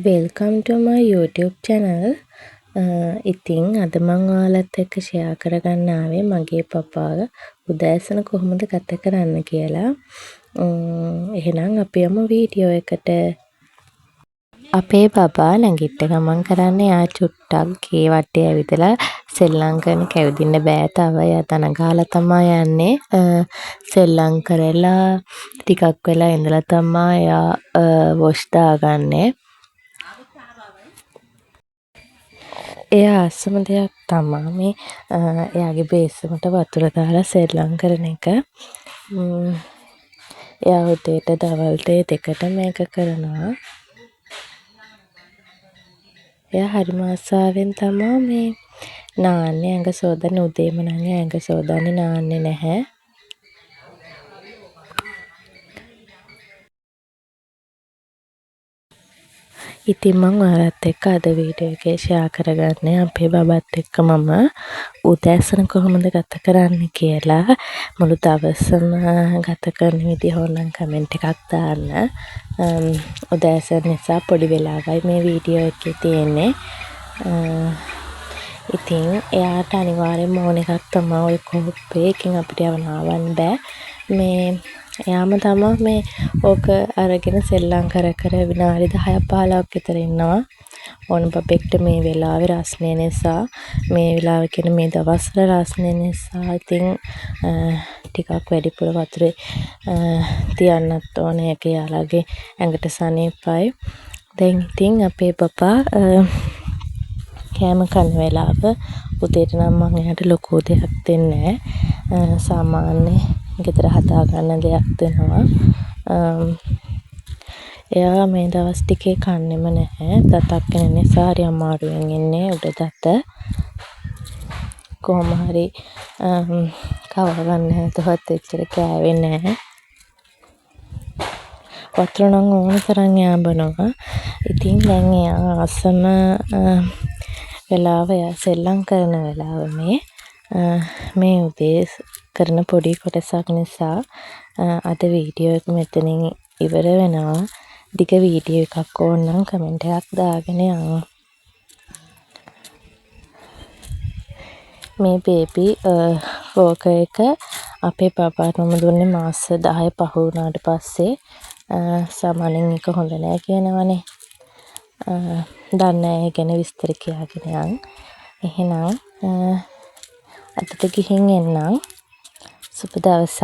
Welcome to my YouTube channel. ඉතින් අද මම ඔයාලත් එක්ක ෂෙයා කරගන්න ආවේ මගේ පපාව උදෑසන කොහොමද ගත කරන්න කියලා. එහෙනම් අපි යමු වීඩියෝ එකට. අපේ බබා නැගිට ගමන් කරන්නේ ආ චුට්ටක් ගේ වටේ ඇවිදලා සෙල්ලම් කරන කැවිදින්න බෑ තව එයා තන ගහලා තමයි යන්නේ. සෙල්ලම් කරලා ටිකක් වෙලා ඉඳලා තමයි එයා වොෂ් දාගන්නේ. එයා අස්සම දෙයක් තමා මේ එයාගේ බේසමට වතුර දාලා සෙල්ලම් කරන එක. එයා උදේට දවල්ට දෙකටම මේක කරනවා. එයා හරිම ආසාවෙන් තමා මේ නාන්නේ ඇඟ සෝදන්නේ. උදේම නම් ඇඟ සෝදන්නේ නාන්නේ නැහැ. ඉතින් මම ඔයාලත් එක්ක අද වීඩියෝ එකේ ෂෙයා කරගන්නේ අපේ බබත් එක්ක මම උදෑසන කොහොමද ගත කරන්නේ කියලා. මුළු දවසම ගත කරන විදිහ ඕනනම් කමෙන්ට් එකක් දාන්න. උදෑසන නිසා පොඩි වෙලාවයි මේ වීඩියෝ එකේ තියෙන්නේ. ඉතින් එයාට අනිවාර්යෙන්ම ඕන එකක් තමයි ඔය කෝප්පේ. එකෙන් අපිට යව නාවන්න බෑ. මේ එයාම තමා මේ ඕක අරගෙන සෙල්ලම් කර කර විනාඩි 10-15ක් විතර ඉන්නවා. ඕන බබෙක්ට මේ වෙලාවේ රස්නේ නිසා මේ වෙලාවේ කියන මේ දවස්වල රස්නේ නිසා ඉතින් ටිකක් වැඩිපුර වතුරේ තියන්නත් ඕනේ. ඒක යාළගේ ඇඟට සනීපයි. දැන් ඉතින් අපේ බබා කෑම කන වෙලාව උදේට නම් මම එයාට ලොකු දෙයක් දෙන්නේ නැහැ. සාමාන්‍ය ගෙදර හදා ගන්න දෙයක් දෙනවා. එයා මේ දවස් ටිකේ කන්නෙම නැහැ. දතක් වෙන නිසා හරි අමාරුවෙන් ඉන්නේ උඩ දත. කොහොම හරි කව ගන්න හැදුවත් එච්චර කෑවේ නැහැ. වතුර නම් ඕන තරම් එයා බොනවා. ඉතින් දැන් එයා ආසම වෙලාව එයා සෙල්ලම් කරන වෙලාව මේ උදේ කරන පොඩි කොටසක් නිසා අද වීඩියෝ එක මෙතනින් ඉවර වෙනවා. දිග වීඩියෝ එකක් ඕන නම් කමෙන්ට් එකක් දාගෙන යන්න. මේ බේබි වෝකර් එක අපේ බබාට මම දුන්නේ මාස 10 පහ වුණාට පස්සේ. සාමාන්‍යයෙන් එක හොඳ නෑ කියනවනේ. දන්නේ නැහැ ගැන විස්තර කියාගෙන යන්න. එහෙනම් අදට ගිහින් එන්නම්. සුබ දවසක්.